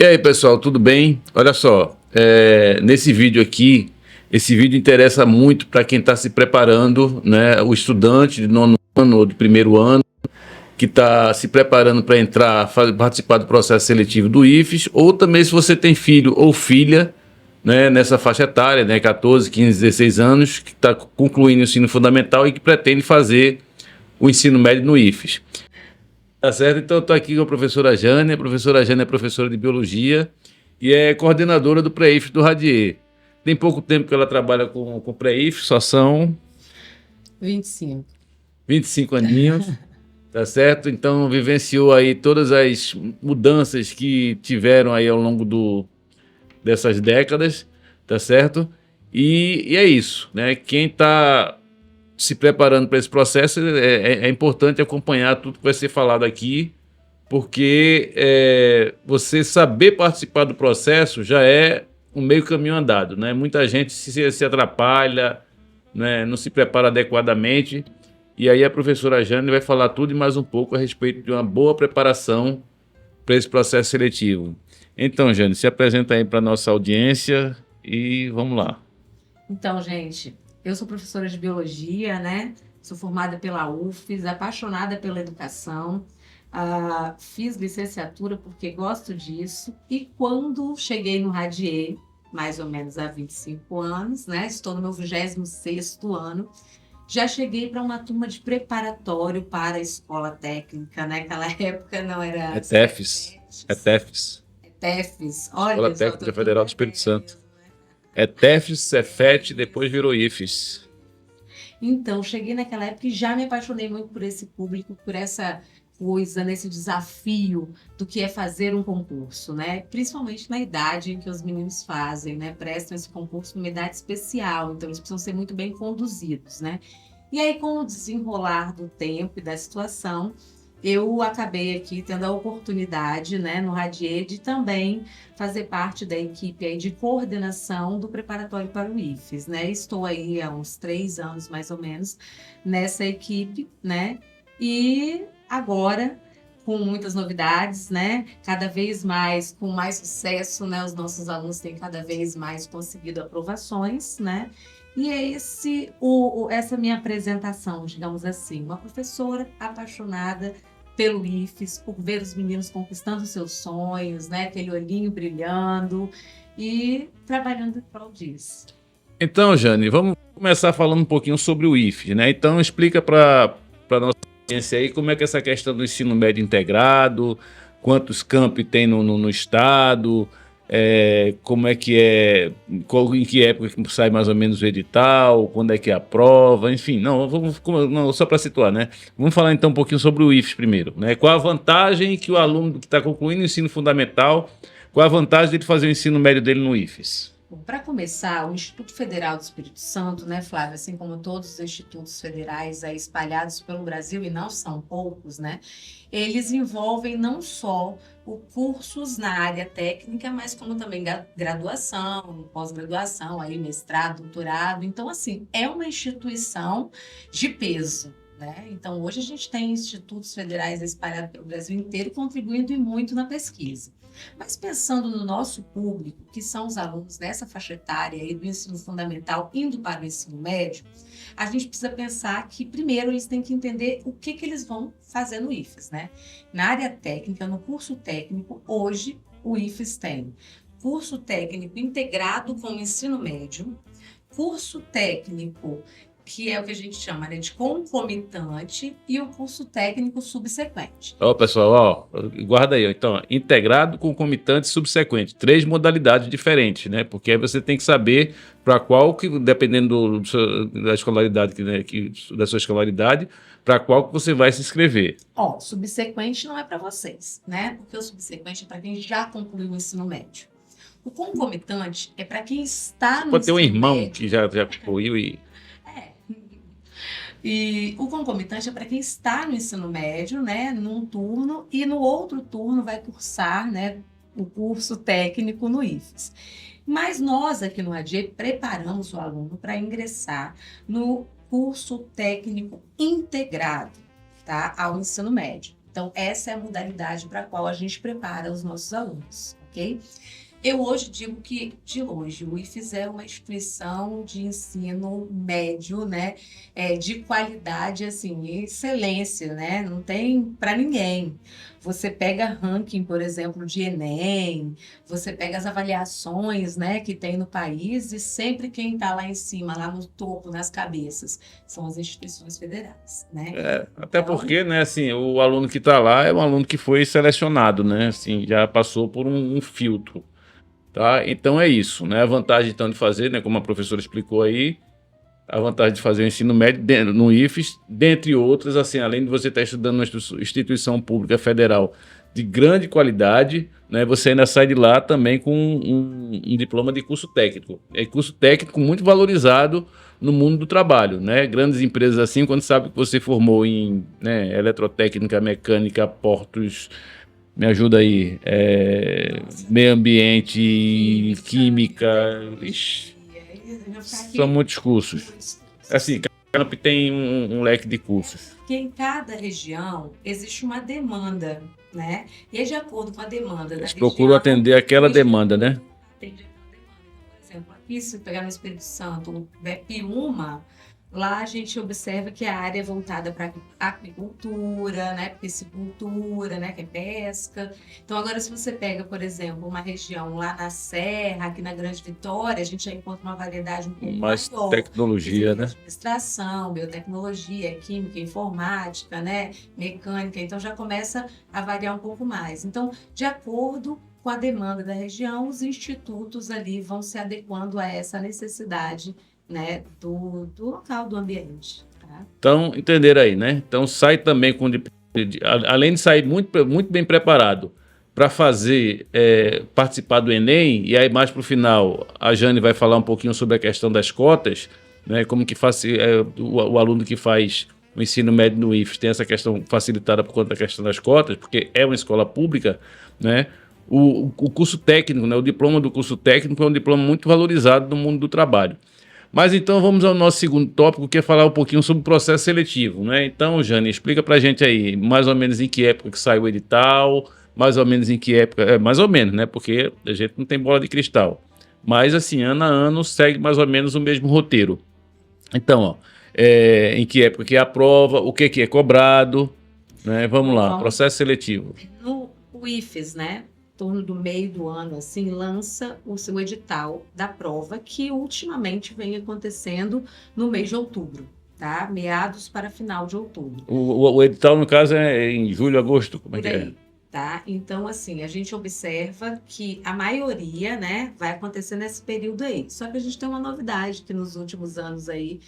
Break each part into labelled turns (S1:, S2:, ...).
S1: E aí, pessoal, tudo bem? Olha só, nesse vídeo aqui, esse vídeo interessa muito para quem está se preparando, né? O estudante de nono ano ou de primeiro ano, que está se preparando para entrar, participar do processo seletivo do IFES, ou também se você tem filho ou filha, né, nessa faixa etária, né, 14, 15, 16 anos, que está concluindo o ensino fundamental e que pretende fazer o ensino médio no IFES. Tá certo? Então, eu estou aqui com a professora Jânia. A professora Jânia é professora de biologia e é coordenadora do pré-IFES do Radier. Tem pouco tempo que ela trabalha com pré-IFES, só são
S2: 25.
S1: 25 aninhos, tá certo? Então, vivenciou aí todas as mudanças que tiveram aí ao longo dessas décadas, tá certo? E é isso, né? Quem está se preparando para esse processo, é importante acompanhar tudo que vai ser falado aqui, porque você saber participar do processo já é um meio caminho andado, né? Muita gente se atrapalha, né? Não se prepara adequadamente, e aí a professora Jane vai falar tudo e mais um pouco a respeito de uma boa preparação para esse processo seletivo. Então, Jane, se apresenta aí para a nossa audiência e vamos lá.
S2: Então, gente, eu sou professora de biologia, né? Sou formada pela UFES, apaixonada pela educação. Fiz licenciatura porque gosto disso. E quando cheguei no Radier, mais ou menos há 25 anos, né? Estou no meu 26º ano. Já cheguei para uma turma de preparatório para a escola técnica, né? Naquela época não era...
S1: É TEFES. É TEFES.
S2: TEFES.
S1: Escola
S2: Olha,
S1: Técnica Federal do Espírito Santo. É TEFES, Cefet, depois virou IFES.
S2: Então, cheguei naquela época e já me apaixonei muito por esse público, por essa coisa, nesse desafio do que é fazer um concurso, né? Principalmente na idade em que os meninos fazem, né? Prestam esse concurso numa idade especial, então eles precisam ser muito bem conduzidos, né? E aí, com o desenrolar do tempo e da situação, eu acabei aqui tendo a oportunidade, né, no Radier, de também fazer parte da equipe aí de coordenação do preparatório para o IFES, né? Estou aí há uns 3 anos, mais ou menos, nessa equipe, né? E agora, com muitas novidades, né? Cada vez mais, com mais sucesso, né? Os nossos alunos têm cada vez mais conseguido aprovações, né? E é essa minha apresentação, digamos assim, uma professora apaixonada pelo IFES, por ver os meninos conquistando seus sonhos, né? Aquele olhinho brilhando e trabalhando em prol disso.
S1: Então, Jane, vamos começar falando um pouquinho sobre o IFES, né? Então, explica para a nossa audiência aí como é que é essa questão do ensino médio integrado, quantos campi tem no estado, como é que é, em que época que sai mais ou menos o edital, quando é que é a prova, enfim, não, só para situar, né? Vamos falar então um pouquinho sobre o IFES primeiro, né? Qual a vantagem que o aluno que está concluindo o ensino fundamental, qual a vantagem de fazer o ensino médio dele no IFES?
S2: Para começar, o Instituto Federal do Espírito Santo, né, Flávia, assim como todos os institutos federais aí espalhados pelo Brasil, e não são poucos, né, eles envolvem não só cursos na área técnica, mas como também graduação, pós-graduação, aí mestrado, doutorado. Então, assim, é uma instituição de peso. Né? Então, hoje a gente tem institutos federais espalhados pelo Brasil inteiro contribuindo e muito na pesquisa. Mas pensando no nosso público, que são os alunos dessa faixa etária aí do ensino fundamental indo para o ensino médio, a gente precisa pensar que, primeiro, eles têm que entender o que eles vão fazer no IFES. Né? Na área técnica, no curso técnico, hoje o IFES tem curso técnico integrado com o ensino médio, curso técnico que é o que a gente chama, né, de concomitante, e o curso técnico subsequente.
S1: Ó, pessoal, ó, guarda aí. Então, integrado, concomitante e subsequente. 3 modalidades diferentes, né? Porque aí você tem que saber para qual, que, dependendo da escolaridade, né, da sua escolaridade, para qual que você vai se inscrever.
S2: Ó, subsequente não é para vocês, né? Porque o subsequente é para quem já concluiu o ensino médio. O concomitante é para quem está no
S1: Pode ter um irmão
S2: médio.
S1: que já concluiu e...
S2: E o concomitante é para quem está no ensino médio, né, num turno, e no outro turno vai cursar, né, o curso técnico no IFES. Mas nós aqui no Radier preparamos o aluno para ingressar no curso técnico integrado, tá, ao ensino médio. Então, essa é a modalidade para a qual a gente prepara os nossos alunos, ok? Eu hoje digo que, de longe, o IFES é uma instituição de ensino médio, né? De qualidade, assim, excelência, né? Não tem para ninguém. Você pega ranking, por exemplo, de Enem, você pega as avaliações, né, que tem no país e sempre quem está lá em cima, lá no topo, nas cabeças, são as instituições federais, né?
S1: Até porque, né, assim, o aluno que está lá é um aluno que foi selecionado, né? Assim, já passou por um filtro. Tá? Então é isso, né? A vantagem então de fazer, né, como a professora explicou aí, a vantagem de fazer o ensino médio no IFES, dentre outras, assim, além de você estar estudando numa instituição pública federal de grande qualidade, né, você ainda sai de lá também com um diploma de curso técnico. É curso técnico muito valorizado no mundo do trabalho, né? Grandes empresas assim, quando sabem que você formou em, né, eletrotécnica, mecânica, portos, me ajuda aí. Meio ambiente, química. Ixi, são muitos cursos. Assim, cada campo tem um leque de cursos.
S2: Porque em cada região existe uma demanda, né? E de acordo com a demanda da
S1: Eles
S2: região,
S1: procuram atender aquela demanda, né?
S2: atende aquela demanda. Por exemplo, aqui, se pegar no Espírito Santo, Piúma, lá a gente observa que a área é voltada para aquicultura, né, piscicultura, né, que é pesca. Então, agora, se você pega, por exemplo, uma região lá na Serra, aqui na Grande Vitória, a gente já encontra uma variedade um pouco
S1: Mais
S2: maior.
S1: tecnologia, né?
S2: Administração, biotecnologia, química, informática, né, mecânica. Então, já começa a variar um pouco mais. Então, de acordo com a demanda da região, os institutos ali vão se adequando a essa necessidade, né, do local, do ambiente. Tá?
S1: Então, entenderam aí, né? Então, sai também com. Além de sair muito bem preparado para fazer, participar do Enem, e aí mais para o final, a Jane vai falar um pouquinho sobre a questão das cotas, né? Como que o aluno que faz o ensino médio no IFES tem essa questão facilitada por conta da questão das cotas, porque é uma escola pública, né? O curso técnico, né? O diploma do curso técnico é um diploma muito valorizado no mundo do trabalho. Mas então vamos ao nosso segundo tópico, que é falar um pouquinho sobre o processo seletivo, né? Então, Jane, explica pra gente aí, mais ou menos em que época que saiu o edital, mais ou menos em que época, mais ou menos, né? Porque a gente não tem bola de cristal. Mas assim, ano a ano segue mais ou menos o mesmo roteiro. Então, ó, em que época que é a prova, o que é cobrado, né? Vamos lá, processo seletivo.
S2: No IFES, né? Torno do meio do ano, assim, lança o seu edital da prova, que ultimamente vem acontecendo no mês de outubro, tá? Meados para final de outubro.
S1: O edital, no caso, é em julho, agosto, como é que é?
S2: Tá? Então, assim, a gente observa que a maioria, né, vai acontecer nesse período aí. Só que a gente tem uma novidade que nos últimos anos aí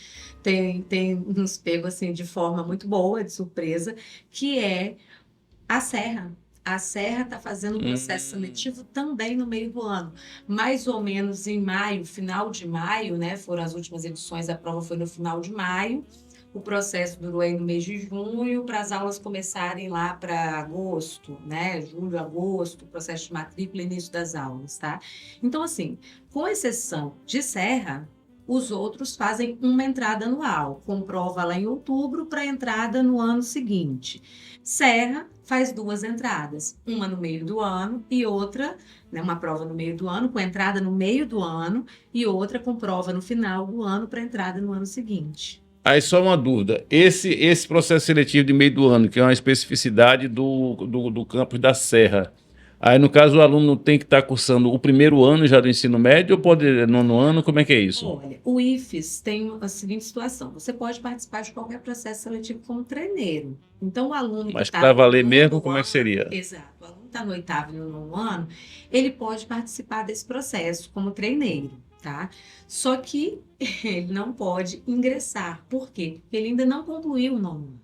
S2: tem nos pego, assim, de forma muito boa, de surpresa, que é a Serra. A Serra está fazendo um processo seletivo também no meio do ano. Mais ou menos em maio, final de maio, né? Foram as últimas edições, a prova foi no final de maio. O processo durou aí no mês de junho, para as aulas começarem lá para agosto, né? Julho, agosto, processo de matrícula, início das aulas, tá? Então, assim, com exceção de Serra, os outros fazem uma entrada anual, com prova lá em outubro para entrada no ano seguinte. Serra faz 2 entradas, uma no meio do ano e outra, né, uma prova no meio do ano, com entrada no meio do ano, e outra com prova no final do ano para entrada no ano seguinte.
S1: Aí só uma dúvida, esse processo seletivo de meio do ano, que é uma especificidade do campus da Serra, aí no caso o aluno tem que estar cursando o primeiro ano já do ensino médio ou pode nono ano, como é que é isso?
S2: Olha, o IFES tem a seguinte situação, você pode participar de qualquer processo seletivo como treineiro. Então o aluno
S1: Mas
S2: que está
S1: para valer mesmo, como é que seria?
S2: Exato, o aluno está no 8º e no 9º ano, ele pode participar desse processo como treineiro. Tá? Só que ele não pode ingressar. Por quê? Porque ele ainda não concluiu o 9º ano.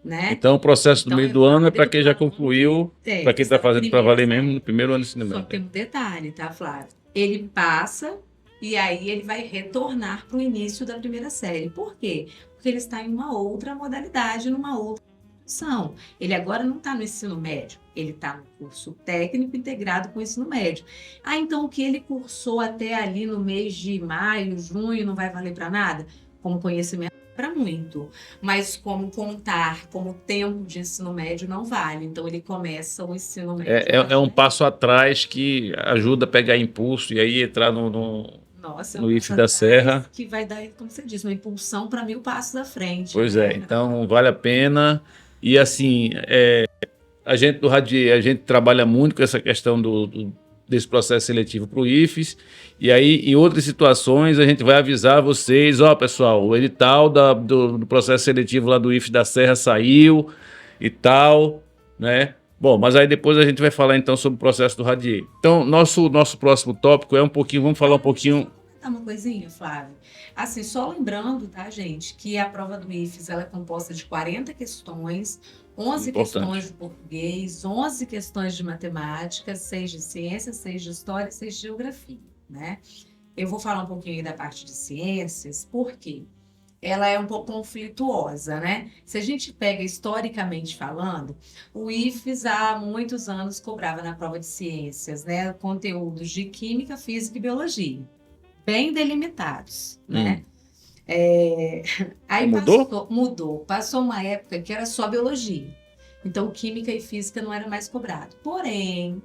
S2: Né?
S1: Então o processo do meio do ano é para quem já concluiu, para quem está fazendo para valer mesmo no primeiro ano do ensino médio.
S2: Só que tem um detalhe, tá, Flávio? Ele passa e aí ele vai retornar para o início da primeira série. Por quê? Porque ele está em uma outra modalidade, numa outra função. Ele agora não está no ensino médio, ele está no curso técnico integrado com o ensino médio. Ah, então o que ele cursou até ali no mês de maio, junho, não vai valer para nada? Como conhecimento para muito, mas como contar como tempo de ensino médio não vale. Então ele começa o ensino médio.
S1: É um passo atrás que ajuda a pegar impulso e aí entrar
S2: Nossa,
S1: no IF da Serra.
S2: que vai dar, como você disse, uma impulsão para 1000 passos à frente.
S1: Pois
S2: Né?
S1: é, então vale a pena. E assim, a gente do Radier, a gente trabalha muito com essa questão desse processo seletivo para o IFES, e aí em outras situações a gente vai avisar vocês, ó pessoal, o edital do processo seletivo lá do IFES da Serra saiu e tal, né? Bom, mas aí depois a gente vai falar então sobre o processo do Radier. Então, nosso próximo tópico é um pouquinho, vamos falar um pouquinho...
S2: Uma coisinha, Flávio. Assim, só lembrando, tá, gente, que a prova do IFES ela é composta de 40 questões, 11 questões de português, 11 questões de matemática, 6 de ciências, 6 de história e 6 de geografia, né? Eu vou falar um pouquinho aí da parte de ciências, porque ela é um pouco conflituosa, né? Se a gente pega historicamente falando, o IFES há muitos anos cobrava na prova de ciências, né, conteúdos de química, física e biologia bem delimitados, né? Aí mudou. Passou uma época que era só biologia. Então, química e física não era mais cobrado. Porém,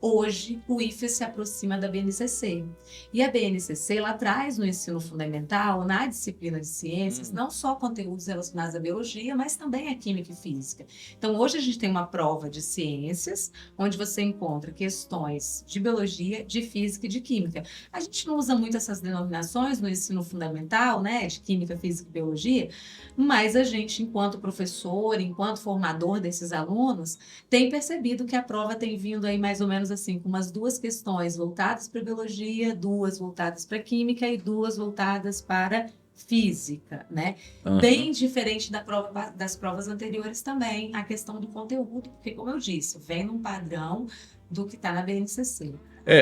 S2: hoje, o IFES se aproxima da BNCC. E a BNCC, ela traz no ensino fundamental, na disciplina de ciências, não só conteúdos relacionados à biologia, mas também à química e física. Então, hoje a gente tem uma prova de ciências, onde você encontra questões de biologia, de física e de química. A gente não usa muito essas denominações no ensino fundamental, né, de química, física e biologia, mas a gente, enquanto professor, enquanto formador desses alunos, tem percebido que a prova tem vindo aí mais ou menos assim, com umas 2 questões voltadas para biologia, 2 voltadas para química e 2 voltadas para física, né? Bem diferente das provas anteriores também, a questão do conteúdo, porque, como eu disse, vem num padrão do que está na BNCC.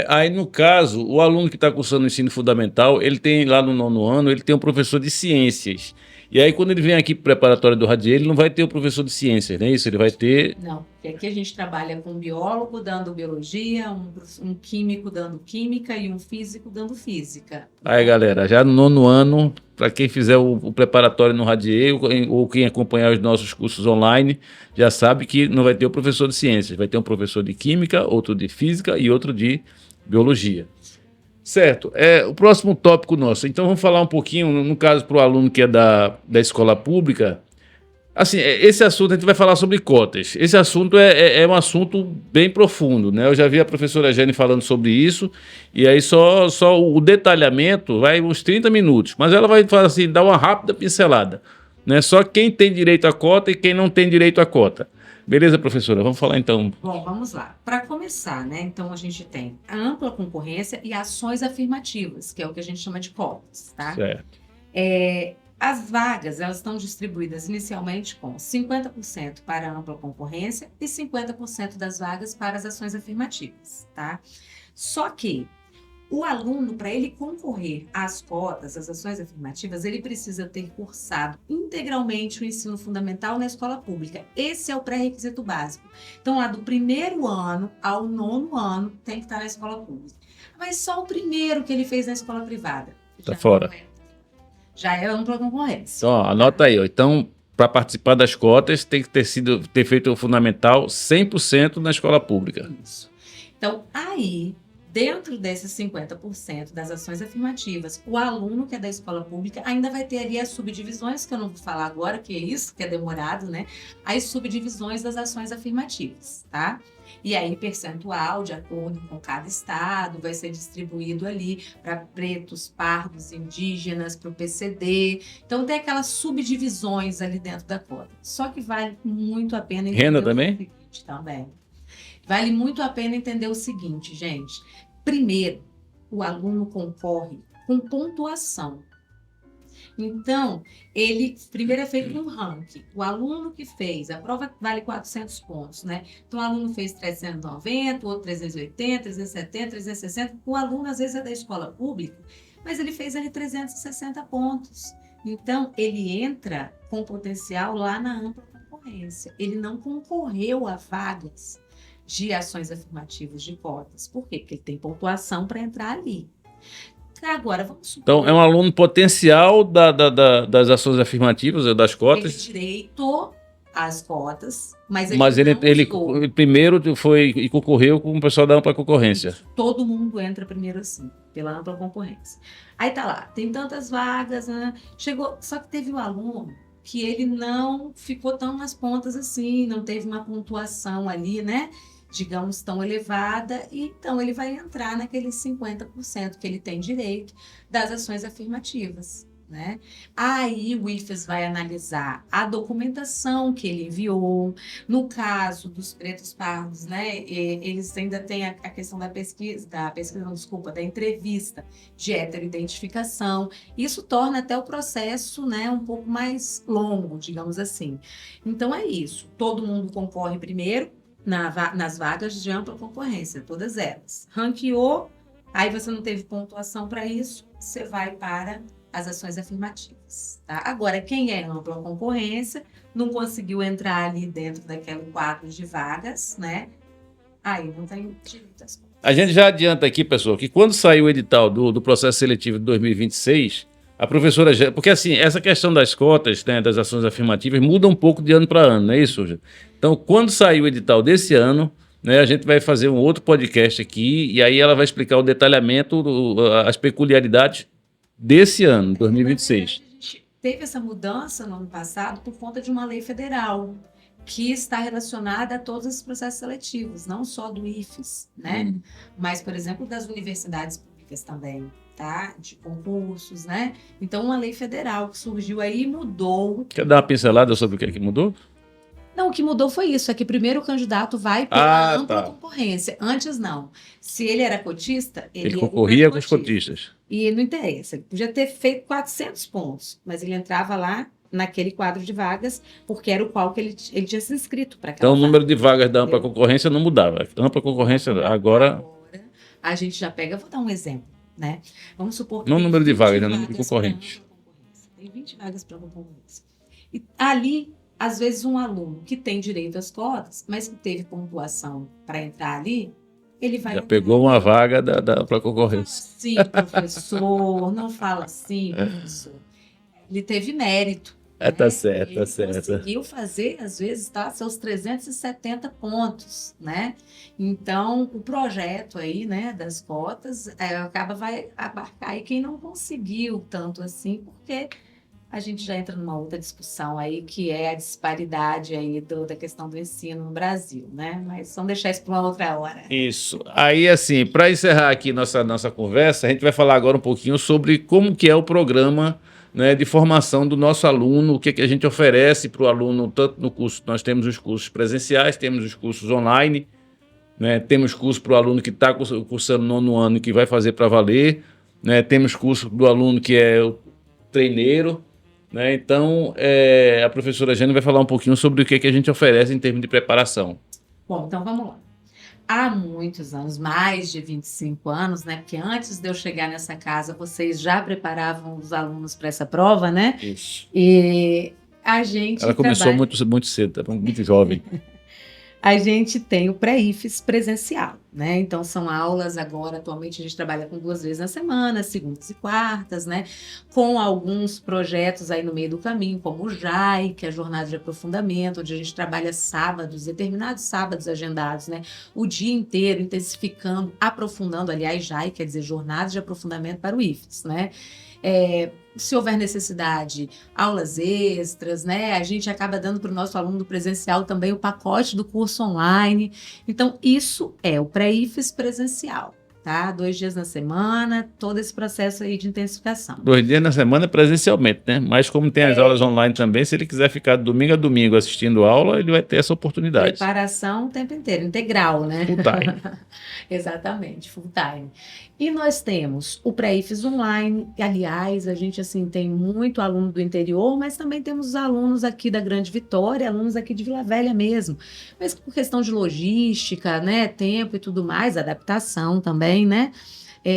S1: Aí no caso, o aluno que está cursando o ensino fundamental, ele tem lá no 9º ano, ele tem um professor de ciências. E aí quando ele vem aqui para o preparatório do Radier, ele não vai ter o professor de ciências, não é isso? Ele vai ter...
S2: Não, porque aqui a gente trabalha com um biólogo dando biologia, um químico dando química e um físico dando física.
S1: Aí galera, já no 9º ano, para quem fizer o preparatório no Radier ou quem acompanhar os nossos cursos online, já sabe que não vai ter o professor de ciências, vai ter um professor de química, outro de física e outro de biologia. Certo, o próximo tópico nosso. Então vamos falar um pouquinho, no caso para o aluno que é da escola pública. Assim, esse assunto a gente vai falar sobre cotas. Esse assunto é um assunto bem profundo, né? Eu já vi a professora Jane falando sobre isso, e aí só o detalhamento vai uns 30 minutos, mas ela vai assim, dar uma rápida pincelada, né? Só quem tem direito à cota e quem não tem direito à cota. Beleza, professora? Vamos falar então.
S2: Bom, vamos lá. Para começar, né? Então a gente tem a ampla concorrência e ações afirmativas, que é o que a gente chama de cotas, tá?
S1: Certo.
S2: As vagas, elas estão distribuídas inicialmente com 50% para a ampla concorrência e 50% das vagas para as ações afirmativas, tá? Só que o aluno, para ele concorrer às cotas, às ações afirmativas, ele precisa ter cursado integralmente o ensino fundamental na escola pública. Esse é o pré-requisito básico. Então, lá do 1º ano ao 9º ano, tem que estar na escola pública. Mas só o primeiro que ele fez na escola privada.
S1: Tá fora.
S2: Já é ampla concorrência.
S1: Então, ó, anota aí. Ó. Então, para participar das cotas, tem que ter feito o fundamental 100% na escola pública.
S2: Isso. Então, aí, dentro desses 50% das ações afirmativas, o aluno que é da escola pública ainda vai ter ali as subdivisões, que eu não vou falar agora, que é isso, que é demorado, né? As subdivisões das ações afirmativas, tá? E aí, percentual, de acordo com cada estado, vai ser distribuído ali para pretos, pardos, indígenas, para o PCD. Então, tem aquelas subdivisões ali dentro da cota. Só que vale muito a pena entender
S1: Renda também?
S2: Também. Vale muito a pena entender o seguinte, gente. Primeiro, o aluno concorre com pontuação. Então, ele primeiro é feito um ranking. O aluno que fez, a prova vale 400 pontos, né? Então, o aluno fez 390, outro 380, 370, 360. O aluno, às vezes, é da escola pública, mas ele fez ali 360 pontos. Então, ele entra com potencial lá na ampla concorrência. Ele não concorreu a vagas de ações afirmativas de cotas. Por quê? Porque ele tem pontuação para entrar ali. Agora, vamos supor.
S1: Então, é um aluno potencial das ações afirmativas, das cotas.
S2: Ele tem direito às cotas, mas
S1: ele primeiro foi e concorreu com o pessoal da ampla concorrência.
S2: Todo mundo entra primeiro assim, pela ampla concorrência. Aí tá lá, tem tantas vagas, né? Chegou, só que teve um aluno que ele não ficou tão nas pontas assim, não teve uma pontuação ali, né? Digamos, tão elevada, e então ele vai entrar naqueles 50% que ele tem direito das ações afirmativas, né? Aí o IFES vai analisar a documentação que ele enviou. No caso dos pretos pardos, né? Eles ainda têm a questão da da entrevista de heteroidentificação. Isso torna até o processo, né, um pouco mais longo, digamos assim. Então é isso. Todo mundo concorre primeiro nas vagas de ampla concorrência, todas elas. Ranqueou, aí você não teve pontuação para isso, você vai para as ações afirmativas. Tá? Agora, quem é ampla concorrência, não conseguiu entrar ali dentro daquele quadro de vagas, né? Aí não tem direito às coisas.
S1: A gente já adianta aqui, pessoal, que quando sair o edital do processo seletivo de 2026, a professora... Porque, assim, essa questão das cotas, né, das ações afirmativas, muda um pouco de ano para ano, não é isso, Júlia? Então, quando sair o edital desse ano, né, a gente vai fazer um outro podcast aqui, e aí ela vai explicar o detalhamento, as peculiaridades desse ano, 2026.
S2: A gente teve essa mudança no ano passado por conta de uma lei federal que está relacionada a todos os processos seletivos, não só do IFES, né? Mas, por exemplo, das universidades públicas também, tá? De concursos, né? Então, uma lei federal que surgiu aí e mudou.
S1: Quer dar uma pincelada sobre o que é que mudou?
S2: Não, o que mudou foi isso, é que primeiro o candidato vai pela ampla concorrência. Antes, não. Se ele era cotista, ele
S1: concorria com os cotistas.
S2: E não interessa, ele podia ter feito 400 pontos, mas ele entrava lá naquele quadro de vagas, porque era o qual que ele tinha se inscrito para aquela
S1: Então, o número de vagas da ampla concorrência não mudava. A ampla concorrência agora...
S2: A gente já pega, vou dar um exemplo, né? Vamos supor que
S1: não o número de vagas, é o número de concorrentes.
S2: Tem 20 vagas para concorrência. E ali, às vezes, um aluno que tem direito às cotas, mas que teve pontuação para entrar ali, ele vai...
S1: Já pegou uma vaga da ampla concorrência.
S2: Sim, professor, não fala assim, professor. Ele teve mérito.
S1: Tá certo,
S2: ele
S1: tá certo.
S2: conseguiu fazer, às vezes, seus 370 pontos, né? Então, o projeto aí, né, das cotas, vai abarcar aí quem não conseguiu tanto assim, porque a gente já entra numa outra discussão aí, que é a disparidade aí da questão do ensino no Brasil, né? Mas vamos deixar isso para uma outra hora.
S1: Isso. Aí, assim, para encerrar aqui nossa conversa, a gente vai falar agora um pouquinho sobre como que é o programa, né, de formação do nosso aluno, o que a gente oferece para o aluno, tanto no curso, nós temos os cursos presenciais, temos os cursos online, né, temos curso para o aluno que está cursando 9º ano e que vai fazer para valer, né, temos curso do aluno que é o treineiro, né, então a professora Jane vai falar um pouquinho sobre o que a gente oferece em termos de preparação.
S2: Bom, então vamos lá. Há muitos anos, mais de 25 anos, né? Porque antes de eu chegar nessa casa, vocês já preparavam os alunos para essa prova, né?
S1: Isso.
S2: E a gente
S1: Ela começou muito cedo, muito jovem.
S2: A gente tem o pré-IFES presencial, né? Então, são aulas agora, atualmente a gente trabalha com 2 vezes na semana, segundas e quartas, né? Com alguns projetos aí no meio do caminho, como o JAI, que é a Jornada de Aprofundamento, onde a gente trabalha sábados, determinados sábados agendados, né? O dia inteiro, intensificando, aprofundando, aliás, JAI quer dizer Jornada de Aprofundamento para o IFES, né? Se houver necessidade, aulas extras, né? A gente acaba dando para o nosso aluno do presencial também o pacote do curso online. Então, isso é o pré-IFES presencial, tá? 2 dias na semana, todo esse processo aí de intensificação.
S1: 2 dias na semana presencialmente, né? Mas como tem as aulas online também, se ele quiser ficar de domingo a domingo assistindo aula, ele vai ter essa oportunidade.
S2: Preparação o tempo inteiro, integral, né?
S1: Full time.
S2: Exatamente, full time. E nós temos o pré-IFES online, e, aliás, a gente assim tem muito aluno do interior, mas também temos os alunos aqui da Grande Vitória, alunos aqui de Vila Velha mesmo, mas por questão de logística, né, tempo e tudo mais, adaptação também, né,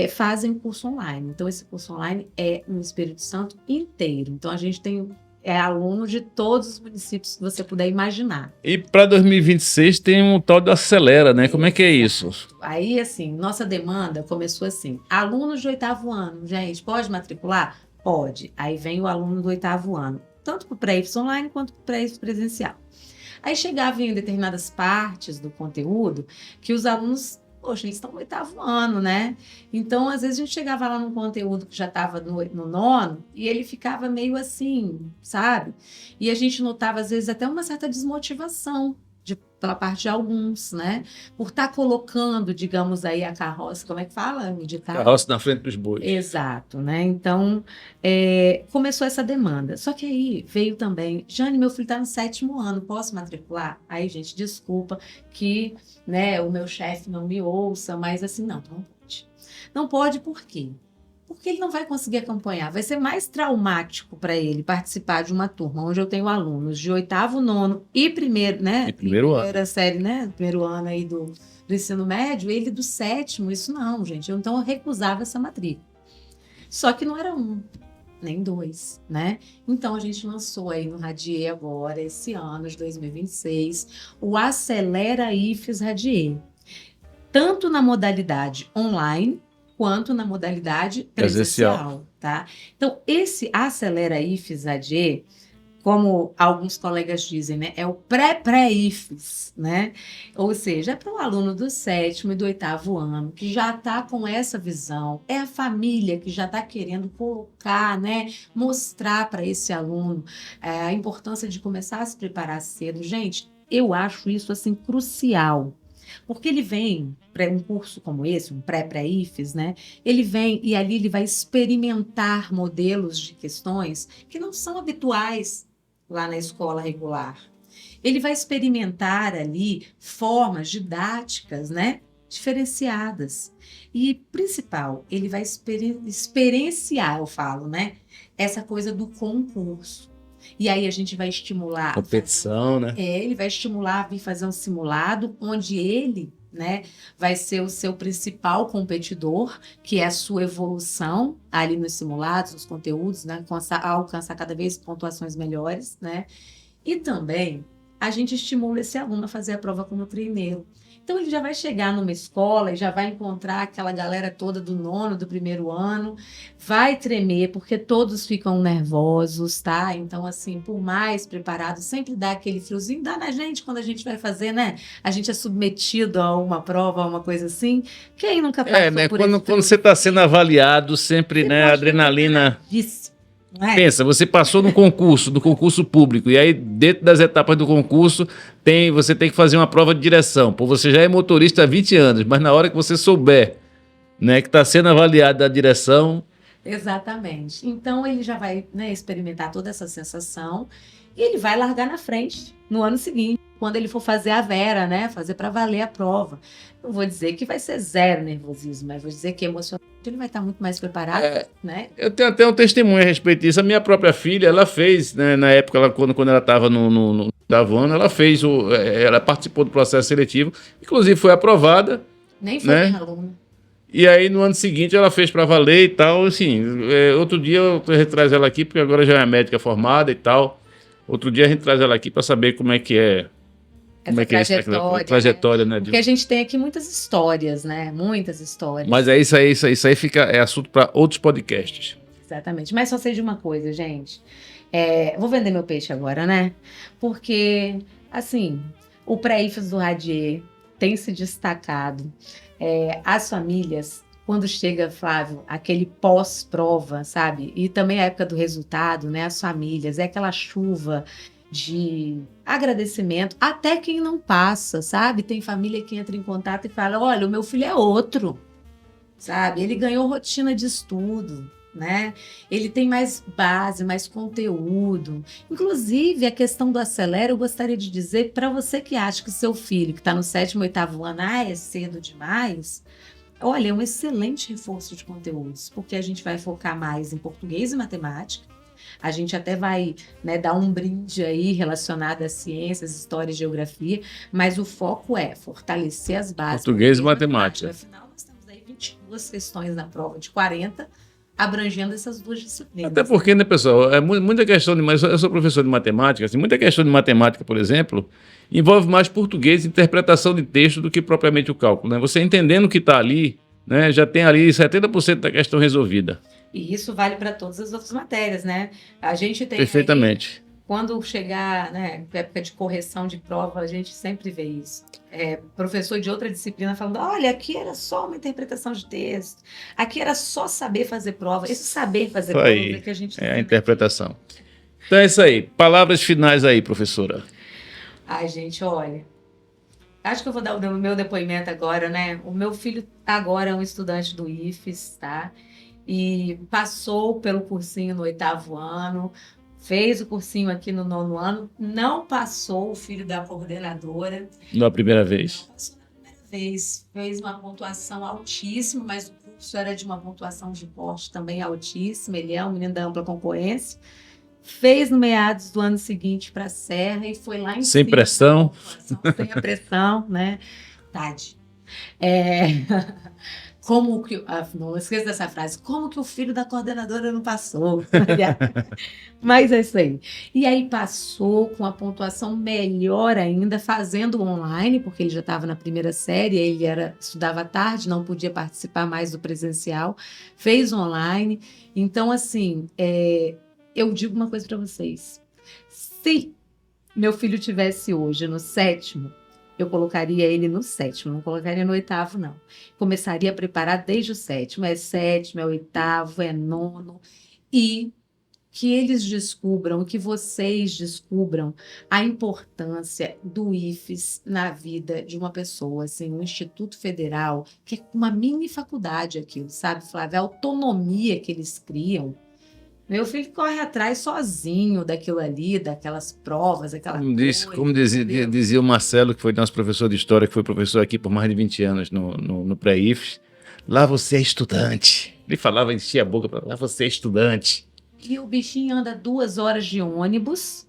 S2: fazem curso online. Então, esse curso online é no Espírito Santo inteiro. Então, a gente tem é aluno de todos os municípios que você puder imaginar.
S1: E para 2026 tem um tal de Acelera, né? Como é que é isso?
S2: Aí, assim, nossa demanda começou assim: alunos de 8º ano, gente, pode matricular? Pode. Aí vem o aluno do 8º ano, tanto para o pré-IFES online quanto para o pré-IFES presencial. Aí chegava em determinadas partes do conteúdo que os alunos, poxa, eles estão no 8º ano, né? Então, às vezes, a gente chegava lá num conteúdo que já estava no 9º e ele ficava meio assim, sabe? E a gente notava, às vezes, até uma certa desmotivação pela parte de alguns, né? Por estar colocando, digamos aí, a carroça, como é que fala?
S1: Carroça na frente dos bois.
S2: Exato, né? Então, começou essa demanda. Só que aí veio também, Jane, meu filho está no 7º ano, posso matricular? Aí, gente, desculpa que, né, o meu chefe não me ouça, mas assim, não pode. Não pode por quê? Porque ele não vai conseguir acompanhar. Vai ser mais traumático para ele participar de uma turma onde eu tenho alunos de 8º, 9º e primeiro, né?
S1: E primeira
S2: série, né? Primeiro ano aí do ensino médio, ele do 7º. Isso não, gente. Então eu recusava essa matrícula. Só que não era 1, nem 2, né? Então a gente lançou aí no Radier agora, esse ano de 2026, o Acelera IFES Radier. Tanto na modalidade online, quanto na modalidade presencial, tá? Então, esse Acelera IFES AD, como alguns colegas dizem, né, é o pré-IFES, né? Ou seja, é para o aluno do 7º e do 8º ano, que já está com essa visão, é a família que já está querendo colocar, né, mostrar para esse aluno a importância de começar a se preparar cedo. Gente, eu acho isso, assim, crucial. Porque ele vem para um curso como esse, um pré-IFES, né? Ele vem e ali ele vai experimentar modelos de questões que não são habituais lá na escola regular. Ele vai experimentar ali formas didáticas, né? Diferenciadas. E, principal, ele vai experienciar, eu falo, né? Essa coisa do concurso. E aí a gente vai estimular...
S1: Competição, né?
S2: Ele vai estimular a vir fazer um simulado onde ele, né, vai ser o seu principal competidor, que é a sua evolução ali nos simulados, nos conteúdos, né, alcançar cada vez pontuações melhores, né? E também a gente estimula esse aluno a fazer a prova como treineiro. Então, ele já vai chegar numa escola e já vai encontrar aquela galera toda do 9º, do 1º ano, vai tremer, porque todos ficam nervosos, tá? Então, assim, por mais preparado, sempre dá aquele friozinho, dá na gente quando a gente vai fazer, né? A gente é submetido a uma prova, a uma coisa assim. Quem nunca passou
S1: né?
S2: por
S1: Quando você está sendo avaliado, sempre, né, a adrenalina...
S2: É.
S1: Pensa, você passou no concurso público, e aí dentro das etapas do concurso você tem que fazer uma prova de direção. Pô, você já é motorista há 20 anos, mas na hora que você souber, né, que está sendo avaliado a direção...
S2: Exatamente. Então ele já vai, né, experimentar toda essa sensação e ele vai largar na frente no ano seguinte, quando ele for fazer a Vera, né, fazer para valer a prova. Não vou dizer que vai ser zero nervosismo, mas vou dizer que emocionalmente ele vai estar muito mais preparado, né? Eu
S1: tenho até um testemunho a respeito disso. A minha própria filha, ela fez, né, na época, quando ela estava no 8º ano, ela fez ela participou do processo seletivo, inclusive foi aprovada.
S2: Nem foi, né, aluna.
S1: E aí, no ano seguinte, ela fez para valer e tal. Assim, outro dia eu traz ela aqui, porque agora já é médica formada e tal. Outro dia a gente traz ela aqui para saber como é que é.
S2: Essa
S1: trajetória, né?
S2: Porque a gente tem aqui muitas histórias, né? Muitas histórias.
S1: Mas é isso aí é assunto para outros podcasts.
S2: Exatamente. Mas só sei de uma coisa, gente. Vou vender meu peixe agora, né? Porque, assim, o pré-IFES do Radier tem se destacado. As famílias, quando chega, Flávio, aquele pós-prova, sabe? E também a época do resultado, né? As famílias, é aquela chuva de agradecimento, até quem não passa, sabe? Tem família que entra em contato e fala, olha, o meu filho é outro, sabe? Ele ganhou rotina de estudo, né? Ele tem mais base, mais conteúdo. Inclusive, a questão do Acelera, eu gostaria de dizer para você que acha que seu filho, que está no 7º, 8º ano, é cedo demais, olha, é um excelente reforço de conteúdos, porque a gente vai focar mais em português e matemática. A gente até vai, né, dar um brinde aí relacionado às ciências, história e geografia, mas o foco é fortalecer as bases.
S1: Português e matemática.
S2: Afinal, nós temos aí 22 questões na prova de 40, abrangendo essas duas disciplinas.
S1: Até porque, né, pessoal, muita questão de... Eu sou professor de matemática, assim, muita questão de matemática, por exemplo, envolve mais português e interpretação de texto do que propriamente o cálculo, né? Você entendendo o que está ali, né, já tem ali 70% da questão resolvida.
S2: E isso vale para todas as outras matérias, né? A gente tem
S1: Perfeitamente.
S2: Aí, quando chegar, né, época de correção de prova, a gente sempre vê isso. Professor de outra disciplina falando, olha, aqui era só uma interpretação de texto, aqui era só saber fazer prova. Esse saber fazer prova é que a gente...
S1: É a interpretação. Então é isso aí. Palavras finais aí, professora.
S2: Ai, gente, olha... Acho que eu vou dar o meu depoimento agora, né? O meu filho agora é um estudante do IFES, tá? E passou pelo cursinho no 8º ano, fez o cursinho aqui no 9º ano, não passou o filho da coordenadora.
S1: Na primeira vez.
S2: Não passou na primeira vez. Fez uma pontuação altíssima, mas o curso era de uma pontuação de porte também altíssima. Ele é um menino da ampla concorrência. Fez no meados do ano seguinte para a Serra e foi lá em
S1: Sem
S2: cima,
S1: pressão.
S2: Sem a pressão, né? Tade. Como que... não esqueça dessa frase. Como que o filho da coordenadora não passou? Mas é isso aí. E aí passou com a pontuação melhor ainda, fazendo online, porque ele já estava na primeira série, ele estudava à tarde, não podia participar mais do presencial, fez online. Então, assim, eu digo uma coisa para vocês. Se meu filho tivesse hoje no 7º, eu colocaria ele no 7º, não colocaria no 8º, não. Começaria a preparar desde o 7º. É 7º, é 8º, é 9º. E que eles descubram, que vocês descubram a importância do IFES na vida de uma pessoa, assim, um Instituto Federal, que é uma mini faculdade aquilo, sabe, Flávia? A autonomia que eles criam. Meu filho corre atrás sozinho daquilo ali, daquelas provas, aquela coisa.
S1: Como dizia o Marcelo, que foi nosso professor de História, que foi professor aqui por mais de 20 anos no pré-IFES, lá você é estudante. Ele falava, enchia a boca, lá você é estudante.
S2: E o bichinho anda 2 horas de ônibus,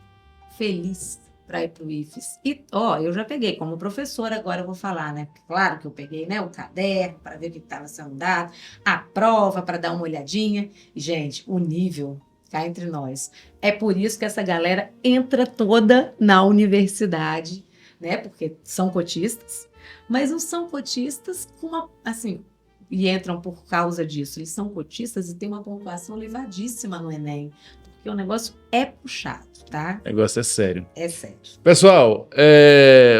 S2: feliz para ir para o IFES. E, eu já peguei, como professora, agora eu vou falar, né? Claro que eu peguei, né? O caderno para ver o que estava sendo dado, a prova para dar uma olhadinha. E, gente, o nível cá entre nós. É por isso que essa galera entra toda na universidade, né? Porque são cotistas, mas não são cotistas com uma, assim... E entram por causa disso. Eles são cotistas e têm uma pontuação elevadíssima no Enem. Porque o negócio é puxado, tá?
S1: O negócio é sério.
S2: É sério.
S1: Pessoal,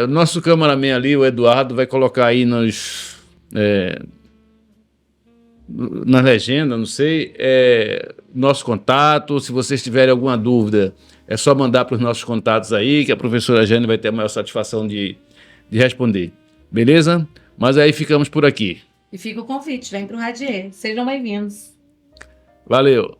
S1: o nosso cameraman ali, o Eduardo, vai colocar aí na legenda, não sei, nosso contato. Se vocês tiverem alguma dúvida, é só mandar para os nossos contatos aí, que a professora Jane vai ter a maior satisfação de responder. Beleza? Mas aí ficamos por aqui.
S2: E fica o convite, vem para o Radier. Sejam bem-vindos.
S1: Valeu!